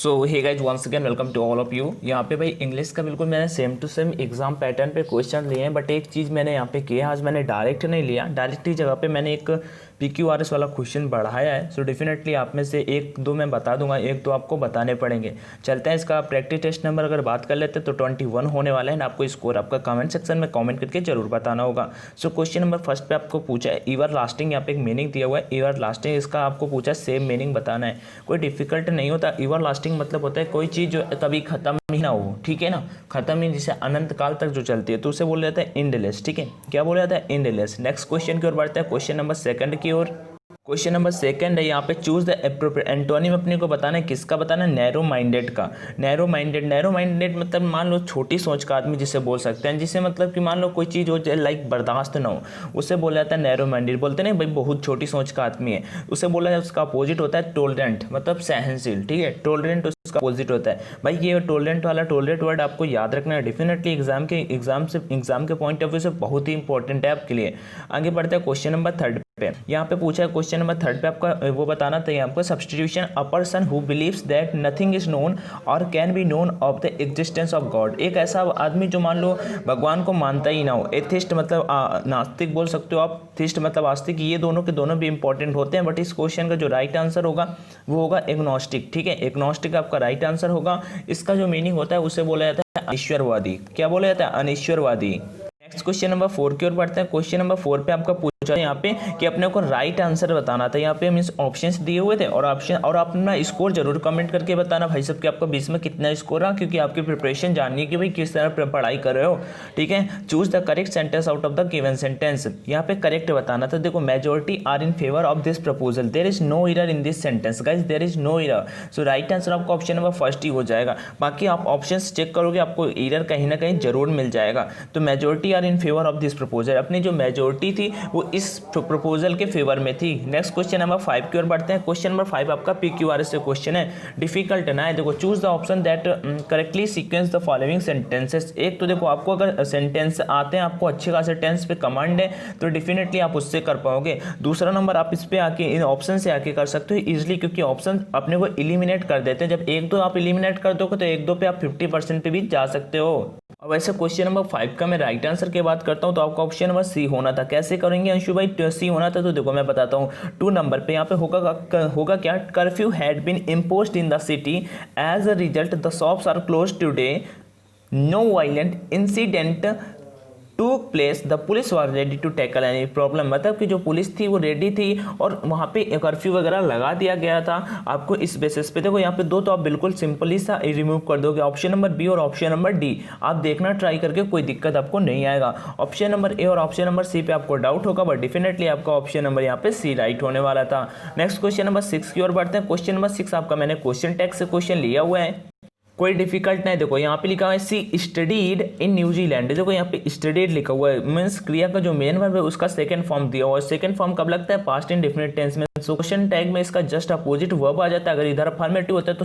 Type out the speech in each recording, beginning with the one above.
So hey guys once again welcome to all of you. यहाँ पे भाई English का बिल्कुल मैंने same to same exam pattern पे क्वेश्चन लिए हैं, बट एक चीज़ मैंने यहाँ पे किया, आज मैंने डायरेक्ट नहीं लिया, डायरेक्ट की जगह पे मैंने एक PQRS वाला क्वेश्चन बढ़ाया है। सो डेफिनेटली आप में से एक दो मैं बता दूंगा, एक दो आपको बताने पड़ेंगे। चलते हैं इसका प्रैक्टिस टेस्ट नंबर अगर बात कर लेते हैं तो 21 होने वाला है। आपको स्कोर आपका कमेंट सेक्शन में कमेंट करके जरूर बताना होगा। सो क्वेश्चन नंबर फर्स्ट पे आपको पूछा है एवर लास्टिंग, यहाँ पे एक मीनिंग दिया हुआ है एवर लास्टिंग, इसका आपको पूछा है सेम मीनिंग बताना है। कोई डिफिकल्ट नहीं होता। एवर लास्टिंग मतलब होता है कोई चीज़ जो कभी खत्म ही ना हो, ठीक है ना, खत्म ही जैसे अनंत काल तक जो चलती है तो उसे बोला जाता है एंडलेस। ठीक है, क्या बोला जाता है? एंडलेस। नेक्स्ट क्वेश्चन की ओर बढ़ते हैं, क्वेश्चन नंबर सेकंड की ओर। क्वेश्चन नंबर सेकंड है, यहाँ पे चूज द एप्रोप्रिएट एंटोनिम अपने को बताना है, किसका बताना है? नैरो माइंडेड का। नैरो माइंडेड मतलब मान लो छोटी सोच का आदमी जिसे बोल सकते हैं, जिसे मतलब कि मान लो कोई चीज़ हो जाए लाइक बर्दाश्त ना हो, उसे बोला जाता है नैरो माइंडेड। बोलते नहीं भाई बहुत छोटी सोच का आदमी है, उसे बोला जाए, उसका अपोजिट होता है टोलरेंट, मतलब सहनशील। ठीक है, टोलरेंट उसका अपोजिट होता है। भाई ये टोलरेंट वर्ड आपको याद रखना है, डेफिनेटली एग्जाम के पॉइंट ऑफ व्यू से बहुत ही इंपॉर्टेंट है आपके लिए। आगे बढ़ते हैं क्वेश्चन नंबर थर्ड पे। यहाँ पे पूछा है क्वेश्चन नंबर थर्ड पे आपका वो बताना था, यहाँ पर substitution a person who believes that nothing is known और can be known of the existence of God. एक ऐसा आदमी जो मान लो भगवान को मानता ही ना हो। एथिस्ट मतलब नास्तिक बोल सकते हो आप, थिस्ट मतलब आस्तिक, ये दोनों के दोनों भी इंपॉर्टेंट होते हैं। बट इस क्वेश्चन का जो राइट आंसर होगा वो होगा एग्नोस्टिक। ठीक है, एग्नोस्टिक आपका राइट आंसर होगा। इसका जो मीनिंग होता है उसे बोला जाता है अनिश्वरवादी। क्या बोला जाता है? अनिश्वरवादी। नेक्स्ट क्वेश्चन नंबर 4 की ओर बढ़ते हैं। क्वेश्चन नंबर 4 पे आपका पूछा है यहाँ पे कि अपने को राइट आंसर बताना था। यहाँ पे मींस ऑप्शंस दिए हुए थे और ऑप्शन और आप अपना स्कोर जरूर कमेंट करके बताना भाई साहब कि आपका 20 में कितना स्कोर रहा, क्योंकि आपकी प्रिपरेशन जाननी है कि भाई किस तरह पढ़ाई कर रहे हो। ठीक है, choose the correct sentence out of the given sentence. यहाँ पे करेक्ट बताना था। देखो, majority are in favour of this proposal, there is no error in this sentence guys, there is no error. So right answer आपका option number first ही हो जाएगा। बाकी आप ऑप्शन चेक करोगे आपको एरर कहीं ना कहीं जरूर मिल जाएगा। तो majority are in favour of this proposal, अपनी जो मेजोरिटी थी वो इस प्रपोजल के फेवर में थी। नेक्स्ट क्वेश्चन नंबर 5 की ओर बढ़ते हैं। क्वेश्चन नंबर 5 आपका PQRS से क्वेश्चन है, डिफिकल्ट ना है। देखो, choose the option that correctly sequence the following sentences. एक तो देखो, आपको अगर सेंटेंस आते हैं, आपको अच्छे खासे टेंस पे कमांड है, तो डेफिनेटली आप उससे कर पाओगे। दूसरा नंबर, आप इस पे आके इन ऑप्शन से आके कर सकते हो इजिली, क्योंकि ऑप्शन अपने को एलिमिनेट कर देते हैं। जब एक दो आप एलिमिनेट कर दोगे तो एक दो पे आप 50% पे भी जा सकते हो। अब ऐसे क्वेश्चन नंबर 5 का मैं राइट आंसर की बात करता हूं तो आपका ऑप्शन नंबर सी होना था। कैसे करेंगे अंशु भाई सी होना था? तो देखो मैं बताता हूं, 2 नंबर पे यहाँ पे होगा क्या? Curfew had been imposed in the city, as a result the shops are close today, no violent incident to place, the police was ready to tackle any problem. मतलब कि जो पुलिस थी वो रेडी थी और वहाँ पे कर्फ्यू वगैरह लगा दिया गया था आपको इस बेसिस पे। देखो यहाँ पे दो तो आप बिल्कुल सिंपली सा रिमूव कर दोगे, ऑप्शन नंबर बी और ऑप्शन नंबर डी। आप देखना ट्राई करके, कोई दिक्कत आपको नहीं आएगा। ऑप्शन नंबर ए और ऑप्शन नंबर सी पे आपको डाउट होगा, बट डेफिनेटली आपका ऑप्शन नंबर यहाँ पे सी राइट होने वाला था। नेक्स्ट क्वेश्चन नंबर 6 की ओर बढ़ते हैं। क्वेश्चन नंबर 6 आपका मैंने क्वेश्चन टैक्स से क्वेश्चन लिया हुआ है, कोई डिफिकल्ट नहीं। देखो यहाँ पे लिखा हुआ है सी स्टडीड इन न्यूजीलैंड। देखो यहाँ पे स्टडीड लिखा हुआ है, मीन्स क्रिया का जो मेन वर्ब है उसका सेकंड फॉर्म दिया हुआ है। सेकंड फॉर्म कब लगता है? पास्ट इंडेफिनिट टेंस में। क्वेश्चन टैग में इसका जस्ट अपोजिट वर्ब आ जाता है। अगर इधर अफर्मेटिव होता है तो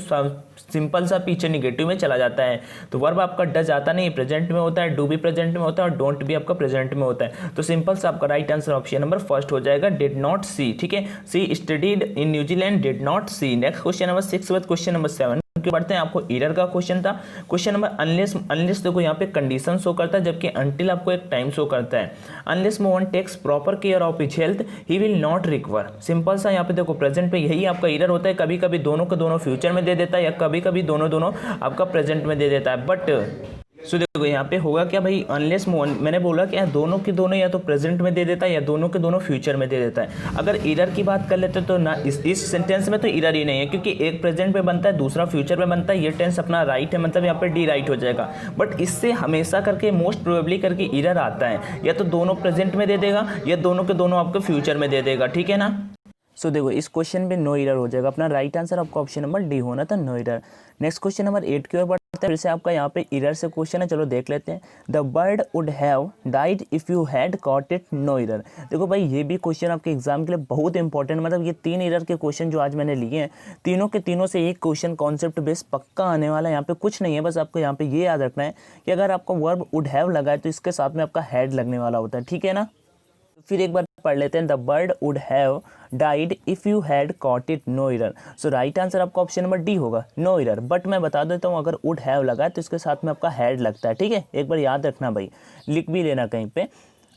सिंपल सा पीछे निगेटिव में चला जाता है। तो वर्ब आपका डज आता नहीं, प्रेजेंट में होता है, डू भी प्रेजेंट में होता है और डोंट भी आपका प्रेजेंट में होता है। तो सिंपल सा आपका right answer option number first हो जाएगा, डिड नॉट सी। ठीक है, सी studied in New Zealand, did not C. Next question number 6 के बाद क्वेश्चन नंबर 7 बढ़ते हैं। आपको एरर का क्वेश्चन था। क्वेश्चन नंबर अनलेस देखो यहाँ पे कंडीशन शो करता है, जबकि अनटिल आपको एक टाइम शो करता है। Unless Mohan takes proper care of his health he will not recover. Simple सा यहाँ पे देखो प्रेजेंट पे यही आपका एरर होता है। कभी कभी दोनों के दोनों फ्यूचर में दे देता है या कभी कभी दोनों आपका प्रेजेंट में दे देता है। बट सो देखो यहाँ पे होगा क्या भाई? अनलेस मोहन, मैंने बोला कि दोनों के दोनों या तो प्रेजेंट में दे देता है या दोनों के दोनों फ्यूचर में दे देता है। अगर एरर की बात कर लेते तो ना इस सेंटेंस में तो एरर ही नहीं है, क्योंकि एक प्रेजेंट में बनता है दूसरा फ्यूचर में बनता है। ये टेंस अपना राइट है, मतलब यहाँ पे डी राइट हो जाएगा। बट इससे हमेशा करके मोस्ट प्रोबेबली करके एरर आता है, या तो दोनों प्रेजेंट में दे देगा या दोनों के दोनों आपको फ्यूचर में दे देगा। ठीक है ना? सो देखो इस क्वेश्चन पे नो एरर हो जाएगा। अपना राइट आंसर आपका ऑप्शन नंबर डी होना था, no error. Next question number 8 की ओर बढ़ते हैं। फिर से आपका यहाँ पे एरर से क्वेश्चन है, चलो देख लेते हैं। The bird would have died if you had caught it, no error. देखो भाई ये भी क्वेश्चन आपके एग्जाम के लिए बहुत इंपॉर्टेंट, मतलब ये 3 एरर के क्वेश्चन जो आज मैंने लिए हैं, तीनों के तीनों से एक क्वेश्चन कॉन्सेप्ट बेस पक्का आने वाला है। यहाँ पे कुछ नहीं है, बस आपको यहाँ पे ये याद रखना है कि अगर आपका वर्ब वुड हैव लगा है तो इसके साथ में आपका हैड लगने वाला होता है। ठीक है ना? फिर एक बार पढ़ लेते हैं, the bird would have died if you had caught it, no error. So right answer आपका ऑप्शन नंबर डी होगा, नो एरर। बट मैं बता देता हूँ, अगर वुड हैव लगा है तो इसके साथ में आपका हैड लगता है, ठीक है, एक बार याद रखना भाई, लिख भी लेना कहीं पे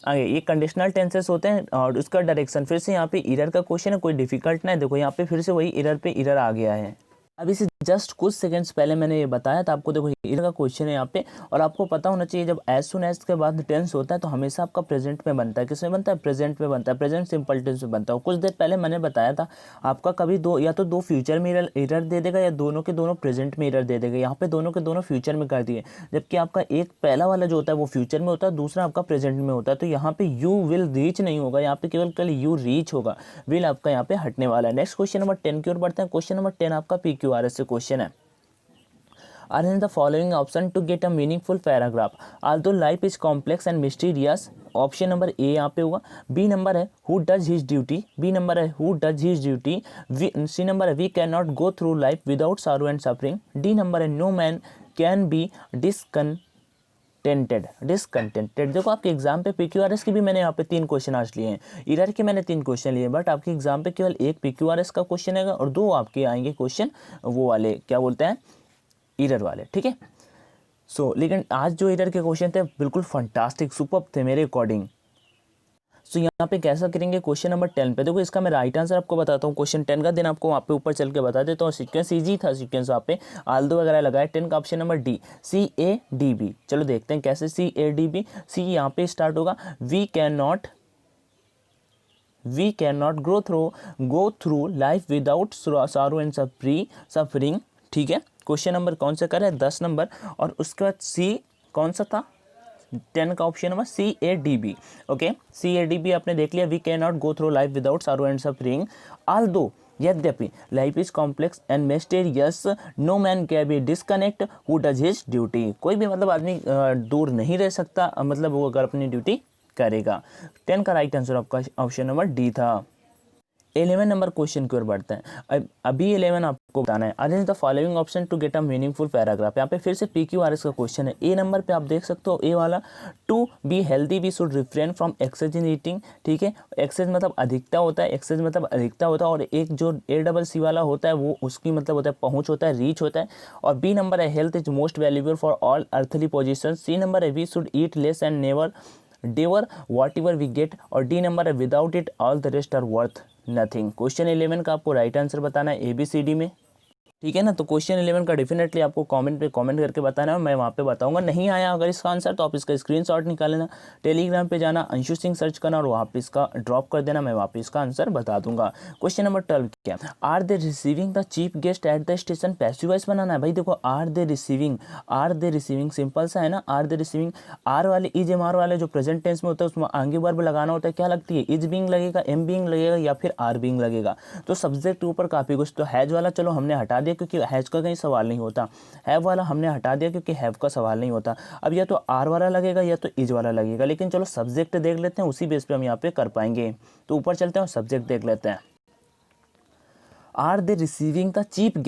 आगे। ये कंडीशनल टेंसेस होते हैं और उसका डायरेक्शन फिर से यहाँ पे एरर का क्वेश्चन है, कोई डिफिकल्ट नहीं। देखो यहाँ पे फिर से वही एरर पे एरर आ गया है। अब इसे जस्ट कुछ सेकंड्स पहले मैंने ये बताया था आपको। देखो एरर का क्वेश्चन है यहाँ पे, और आपको पता होना चाहिए जब एज सुन एज के बाद टेंस होता है तो हमेशा आपका प्रेजेंट में बनता है। किसमें बनता है? प्रेजेंट में बनता है, प्रेजेंट सिंपल टेंस में बनता है। कुछ देर पहले मैंने बताया था आपका कभी दो या तो दो फ्यूचर में एरर दे देगा या दोनों के दोनों प्रेजेंट में एरर दे देगा। यहाँ पे दोनों के दोनों फ्यूचर में कर दिए, जबकि आपका एक पहला वाला जो होता है वो फ्यूचर में होता है, दूसरा आपका प्रेजेंट में होता है। तो यहाँ पे यू विल रीच नहीं होगा, यहाँ पे केवल यू रीच होगा, विल आपका यहाँ पे हटने वाला है। नेक्स्ट क्वेश्चन नंबर 10 की ओर बढ़ते हैं। क्वेश्चन नंबर 10 आपका PQRS से क्वेश्चन है। Arrange the following option to get a meaningful paragraph. Although life is complex and mysterious, option number A यहाँ पे होगा। बी नंबर है who does his duty, B number है who does his duty. C number है we can not go through life without sorrow and suffering. D number है no man can be discontented. देखो आपके exam पे PQRS की भी मैंने यहाँ पे 3 क्वेश्चन आज लिए हैं, एरर के मैंने 3 क्वेश्चन लिए, बट आपके एग्जाम पे केवल एक PQRS का क्वेश्चन आएगा और 2 आपके आएंगे क्वेश्चन वो वाले क्या बोलते हैं एरर वाले, ठीक है। सो लेकिन आज जो एरर के क्वेश्चन थे बिल्कुल फंटास्टिक सुपर्ब थे मेरे अकॉर्डिंग। सो यहाँ पे कैसा करेंगे क्वेश्चन नंबर 10 पे। देखो इसका मैं राइट आंसर आपको बताता हूँ क्वेश्चन 10 का, दिन आपको वहाँ पे ऊपर चल के बता देता हूँ। सीक्वेंस ईजी था, सीक्वेंस वहाँ पे आल्दो वगैरह लगाए। 10 का ऑप्शन नंबर डी CADB। चलो देखते हैं कैसे CADB। सी यहाँ पे स्टार्ट होगा, we can not go through life without sorrow and suffering, ठीक है। क्वेश्चन नंबर कौन सा करें? 10 नंबर। और उसके बाद सी कौन सा था? 10 का option number CADB। Okay CADB आपने देख लिया। We can not go through life without sorrow and suffering although यद्यपि life is complex and mysterious, no man can be disconnect who does his duty. कोई भी मतलब आदमी दूर नहीं रह सकता, मतलब वो अगर अपनी ड्यूटी करेगा। 10 का राइट आंसर आपका ऑप्शन नंबर डी था। 11 नंबर क्वेश्चन की ओर बढ़ते हैं। अभी 11 आपको बताना है, arrange the following option to get a meaningful paragraph. यहाँ पे फिर से PQRS का क्वेश्चन है। ए नंबर पे आप देख सकते हो, ए वाला, to be healthy we should refrain from excess in eating, ठीक है। एक्सेस मतलब अधिकता होता है, एक्सेस मतलब अधिकता होता है, और एक जो ACC वाला होता है वो उसकी मतलब होता है पहुँच होता है, रीच होता है। और बी नंबर है health is most valuable for all earthly position. C number है we should eat less and never devour whatever we get. और डी नंबर है without it all the rest are worth nothing. Question 11 का आपको right answer बताना है ABCD में, ठीक है ना। तो क्वेश्चन 11 का डेफिनेटली आपको कमेंट पे कमेंट करके बताना है, मैं वहाँ पे बताऊंगा। नहीं आया अगर इसका आंसर तो आप इसका स्क्रीनशॉट निकाल लेना, टेलीग्राम पे जाना, अंशु सिंह सर्च करना और वहाँ पे इसका ड्रॉप कर देना, मैं वहाँ पे इसका आंसर बता दूंगा। क्वेश्चन नंबर 12 क्या? Are they receiving the chief guest at the station. Passive voice बनाना है भाई। देखो आर दे रिसीविंग सिंपल सा है ना। आर दे रिसीविंग, आर वाले इज एम आर वाले जो प्रेजेंट टेंस में होता है उसमें आगे वर्ब लगाना होता है। क्या लगती है? इज बीइंग लगेगा, एम बीइंग लगेगा या फिर आर बीइंग लगेगा। तो सब्जेक्ट के ऊपर काफ़ी कुछ। तो हैज वाला चलो हमने हटा दिया क्योंकि हैज का कहीं सवाल नहीं होता। हैव वाला हमने हटा दिया क्योंकि हैव का सवाल नहीं होता। अब या तो आर वाला लगेगा या तो इज वाला लगेगा, लेकिन चलो सब्जेक्ट देख लेते हैं, उसी बेस पे हम यहाँ पे कर पाएंगे। तो ऊपर चलते हैं और सब्जेक्ट देख लेते हैं। Are they receiving the chief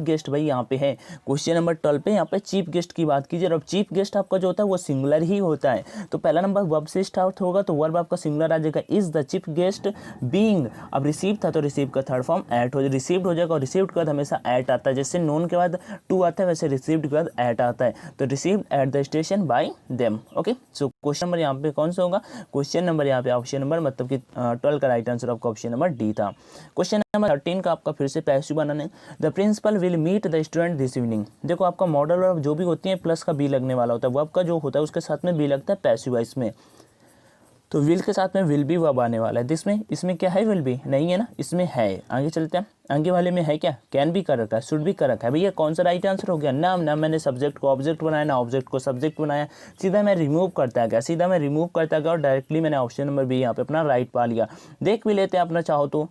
guest भाई यहाँ पे है क्वेश्चन नंबर 12 पे। यहाँ पे चीफ गेस्ट की बात कीजिए। अब चीफ गेस्ट आपका जो होता है वो सिंगुलर ही होता है, तो पहला नंबर वर्ब से स्टार्ट होगा, तो वर्ब आपका सिंगुलर आ जाएगा। Is the chief guest being, अब रिसीव था तो रिसीव का थर्ड फॉर्म एट हो जाए, रिसीव्ड हो जाएगा। और रिसीव्ड के बाद हमेशा एट आता है, जैसे नोन के बाद टू आता है वैसे रिसीव्ड के बाद एट आता है। तो received eight the station bye them. Okay so question number यहाँ पे कौन सा होगा? क्वेश्चन नंबर यहाँ पे ऑप्शन नंबर मतलब कि 12 का राइट आंसर आपका ऑप्शन नंबर डी था। क्वेश्चन नंबर 13 का आपका फिर से पैसिव बनाना है। The principal will meet the student this evening. देखो आपका मॉडल वर्ब जो भी होती है प्लस का बी लगने वाला होता है, वर्ब का जो होता है उसके साथ में बी लगता है पैसिव वॉइस में। तो विल के साथ में विल बी वर्ब आने वाला है। इसमें क्या है? विल बी नहीं है ना, इसमें है। आगे चलते हैं, आगे वाले में है क्या? कैन भी कर रखा है, शुड भी कर रखा है। भैया कौन सा राइट आंसर हो गया? ना मैंने सब्जेक्ट को ऑब्जेक्ट बनाया, ना ऑब्जेक्ट को सब्जेक्ट बनाया, सीधा मैं रिमूव करता गया और डायरेक्टली मैंने ऑप्शन नंबर बी यहाँ पे अपना राइट पा लिया। देख भी लेते हैं अपना चाहो तो,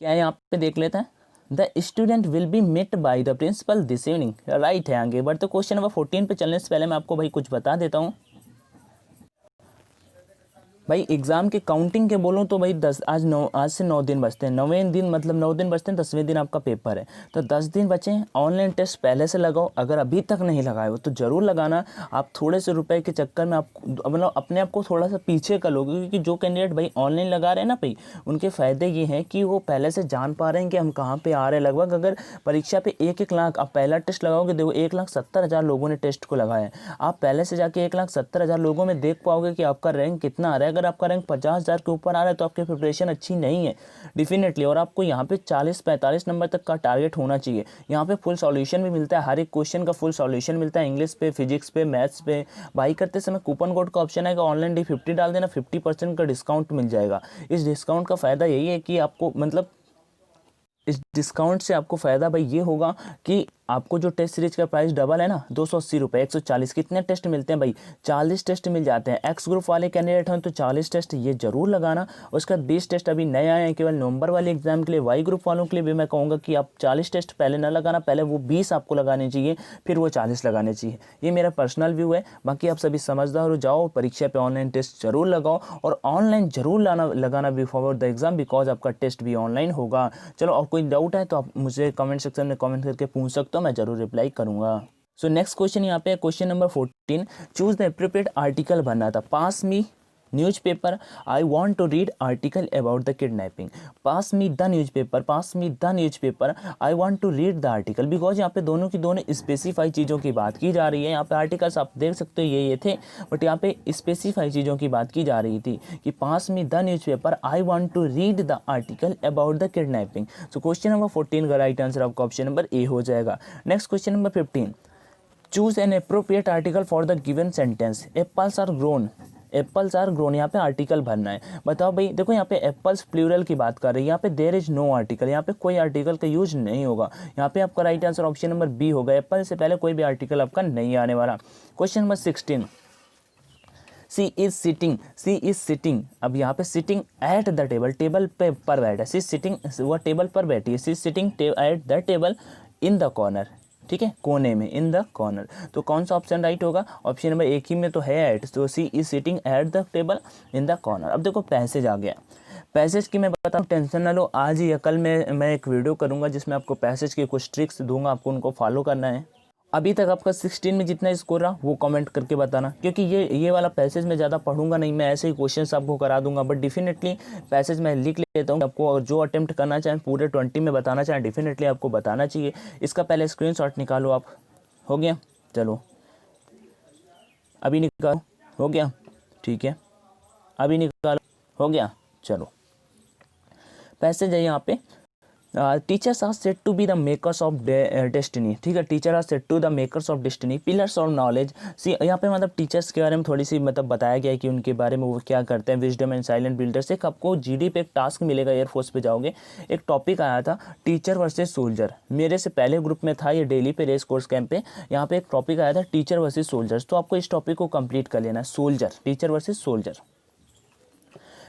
क्या यहाँ पे देख लेते हैं। The student will be met by the principal this evening, right है आगे। बट तो क्वेश्चन नंबर 14 पे चलने से पहले मैं आपको भाई कुछ बता देता हूँ। भाई एग्ज़ाम के काउंटिंग के बोलूँ तो भाई 10 आज से 9 दिन बचते हैं, 9वें दिन मतलब 9 दिन बचते हैं, 10वें दिन आपका पेपर है, तो 10 दिन बचे हैं। ऑनलाइन टेस्ट पहले से लगाओ, अगर अभी तक नहीं लगाए हो तो ज़रूर लगाना। आप थोड़े से रुपए के चक्कर में आप मतलब अपने आप को थोड़ा सा पीछे कर लोगे, क्योंकि जो कैंडिडेट भाई ऑनलाइन लगा रहे हैं ना भाई, उनके फ़ायदे ये हैं कि वो पहले से जान पा रहे हैं कि हम कहाँ पर आ रहे हैं। लगभग अगर परीक्षा पे 1-1 लाख आप पहला टेस्ट लगाओगे, देखो 1,70,000 लोगों ने टेस्ट को लगाया है, आप पहले से जाके 1,70,000 लोगों में देख पाओगे कि आपका रैंक कितना आ रहा है। अगर आपका रैंक 50,000 के ऊपर आ रहा है तो आपकी प्रिपरेशन अच्छी नहीं है डेफिनेटली, और आपको यहाँ पे 40-45 नंबर तक का टारगेट होना चाहिए। यहाँ पे फुल सॉल्यूशन भी मिलता है, हर एक क्वेश्चन का फुल सॉल्यूशन मिलता है, इंग्लिश पे, फिजिक्स पे, मैथ्स पे। बाई करते समय कूपन कोड का ऑप्शन है कि ऑनलाइन D50 डाल देना, 50% का डिस्काउंट मिल जाएगा। इस डिस्काउंट का फ़ायदा यही है कि आपको मतलब इस डिस्काउंट से आपको फ़ायदा भाई ये होगा कि आपको जो टेस्ट सीरीज का प्राइस डबल है ना, 280 रुपये, 140, कितने टेस्ट मिलते हैं भाई, 40 टेस्ट मिल जाते हैं। एक्स ग्रुप वाले कैंडिडेट हैं तो 40 टेस्ट ये जरूर लगाना। उसके बाद 20 टेस्ट अभी नए आए हैं केवल नवंबर वाले एग्जाम के लिए। वाई ग्रुप वालों के लिए भी मैं कहूँगा कि आप 40 टेस्ट पहले ना लगाना, पहले वो 20 आपको लगाने चाहिए, फिर वो 40 लगाने चाहिए। ये मेरा पर्सनल व्यू है, बाकी आप सभी समझदार हो जाओ, परीक्षा पे ऑनलाइन टेस्ट जरूर लगाओ और ऑनलाइन जरूर लगाना बिफोर द एग्जाम, बिकॉज आपका टेस्ट भी ऑनलाइन होगा। चलो, और कोई डाउट है तो आप मुझे कमेंट सेक्शन में कमेंट करके पूछ सकते हो, मैं जरूर रिप्लाई करूंगा। सो नेक्स्ट क्वेश्चन यहाँ पे question number 14, choose the appropriate article भरना था। Pass me newspaper, I want to read article about the kidnapping. Pass me the newspaper, I want to read the article. Because यहाँ पे दोनों की दोनों specify चीज़ों की बात की जा रही है। यहाँ पे आर्टिकल्स आप देख सकते हो ये थे, बट यहाँ पे स्पेसिफाई चीज़ों की बात की जा रही थी कि pass me the newspaper, I want to read the article about the kidnapping. So question number 14 का राइट आंसर आपका ऑप्शन नंबर ए हो जाएगा। Next question number 15, choose an appropriate article for the given sentence. Apples are grown, apples are grown, यहाँ पे article भरना है। बताओ भाई, देखो यहाँ पे एप्पल्स प्लूरल की बात कर रही है, यहाँ पे देयर इज नो आर्टिकल, यहाँ पे कोई आर्टिकल का यूज नहीं होगा। यहाँ पे आपका right answer option number B होगा, एप्पल से पहले कोई भी आर्टिकल आपका नहीं आने वाला। Question number 16, she is sitting. अब यहाँ पे sitting at the table, table पे पर बैठा है, सी सिटिंग, वह टेबल पर बैठी है, she sitting at the table in the corner, ठीक है, कोने में, इन द कॉर्नर। तो कौन सा ऑप्शन राइट होगा, ऑप्शन नंबर एक ही में तो है एट, तो she is sitting at the table in the corner. अब देखो पैसेज आ गया, पैसेज की मैं बताऊँ, टेंशन ना लो, आज ही या कल में मैं एक वीडियो करूँगा जिसमें आपको पैसेज के कुछ ट्रिक्स दूंगा, आपको उनको फॉलो करना है। अभी तक आपका 16 में जितना स्कोर रहा वो कमेंट करके बताना, क्योंकि ये वाला पैसेज मैं ज़्यादा पढ़ूंगा नहीं, मैं ऐसे ही क्वेश्चंस आपको करा दूंगा, बट डेफिनेटली पैसेज मैं लिख लेता हूँ आपको, और जो अटेम्प्ट करना चाहें पूरे 20 में बताना चाहें डेफिनेटली आपको बताना चाहिए। इसका पहले स्क्रीनशॉट निकालो आप। हो गया, चलो अभी निकालो, हो गया, ठीक है, अभी निकालो, हो गया, चलो। पैसेज है यहाँ पे, teachers are said to be the makers of destiny, ठीक है, teacher are said to the makers of destiny, pillars of knowledge. See यहाँ पे मतलब टीचर्स के बारे में थोड़ी सी मतलब बताया गया है कि उनके बारे में वो क्या करते हैं, विजडम एंड साइलेंट बिल्डर्स। एक आपको जीडी पे एक टास्क मिलेगा, एयरफोर्स पे जाओगे, एक टॉपिक आया था टीचर वर्सेज सोल्जर, मेरे से पहले ग्रुप में था ये डेली पे रेस कोर्स कैंप पे, यहाँ पे एक टॉपिक आया था टीचर वर्सेज सोल्जर्स, तो आपको इस टॉपिक को कंप्लीट कर लेना है, soldier, teacher versus soldier.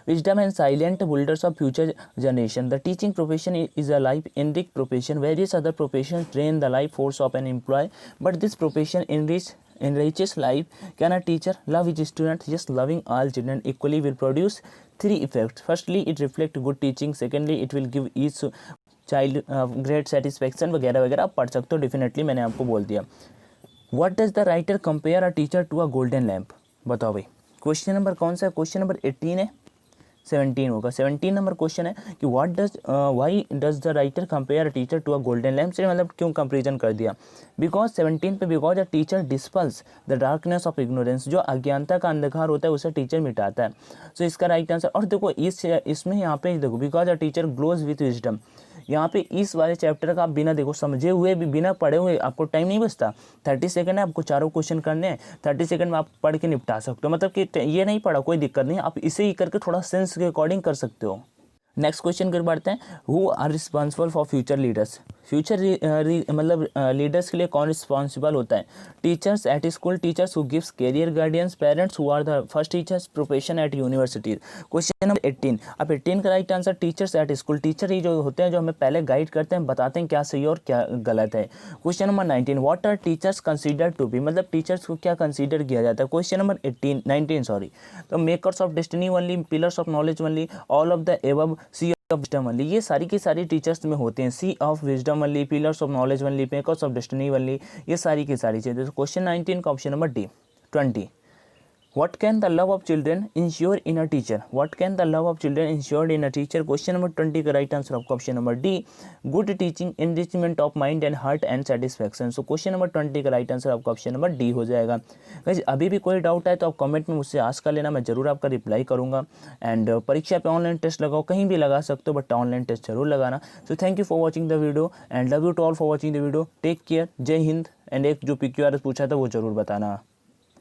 Wisdom and silent builders of future generation. The teaching profession is a life-enriching profession. Various other professions drain the life force of an employee, but this profession enriches life. Can a teacher love his students? Yes, loving all children equally will produce 3 effects. Firstly, it reflects good teaching. Secondly, it will give each child great satisfaction वगैरह वगैरह आप पढ़ सकते हो, definitely मैंने आपको बोल दिया। What does the writer compare a teacher to a golden lamp? बताओ भाई, क्वेश्चन नंबर कौन सा है, क्वेश्चन नंबर 18 है, 17 होगा, 17 नंबर क्वेश्चन है कि why does the writer compare a teacher to a golden lamp से, मतलब क्यों कंपेरिजन कर दिया, बिकॉज 17 पे, because a teacher dispels the darkness of ignorance, जो अज्ञानता का अंधकार होता है उसे टीचर मिटाता है। सो इसका राइट आंसर, और देखो इसमें यहाँ पे देखो, because a teacher glows with wisdom, यहाँ पे इस वाले चैप्टर का आप बिना देखो समझे हुए भी, बिना पढ़े हुए, आपको टाइम नहीं बचता, 30 सेकंड है, आपको चारों क्वेश्चन करने हैं, 30 सेकंड में आप पढ़ के निपटा सकते हो, मतलब कि ये नहीं पढ़ा कोई दिक्कत नहीं, आप इसे ही करके थोड़ा सेंस के अकॉर्डिंग कर सकते हो, नेक्स्ट क्वेश्चन की ओर बढ़ते हैं। Who are responsible for future leaders, future मतलब लीडर्स के लिए कौन रिस्पॉन्सिबल होता है? Teachers at school, teachers who gives career guidance, parents who are the first teachers, profession at universities. Question number 18। अब 18 का right answer teachers at school, teacher ही जो होते हैं जो हमें पहले गाइड करते हैं, बताते हैं क्या सही है और क्या गलत है। Question number 19। What are teachers consider to be, मतलब टीचर्स को क्या कंसीडर किया जाता है? Question number 19 sorry. तो makers of destiny only, pillars of knowledge only, all of the above, sea of wisdom only. ये सारी की सारी टीचर्स में होते हैं। Sea of wisdom only, pillars of knowledge only, makers of destiny only, ये सारी की सारी चीज़ें। तो क्वेश्चन 19 का option number D. 20। What can the love of children ensure in a teacher? What can the love of children ensure in a teacher? Question number 20 का right answer आपका option number D, good teaching, enrichment of mind and heart and satisfaction. So question number 20 का right answer आपका option number D हो जाएगा। Guys अभी भी कोई doubt है तो आप कमेंट में मुझसे आस्क कर लेना, मैं जरूर आपका रिप्लाई करूंगा। एंड परीक्षा पे ऑनलाइन टेस्ट लगाओ, कहीं भी लगा सकते हो बट ऑनलाइन टेस्ट जरूर लगाना। So thank you for watching the video and love you to all for watching the video. Take care, जय हिंद। एंड एक जो PQRS पूछा था वो जरूर बताना।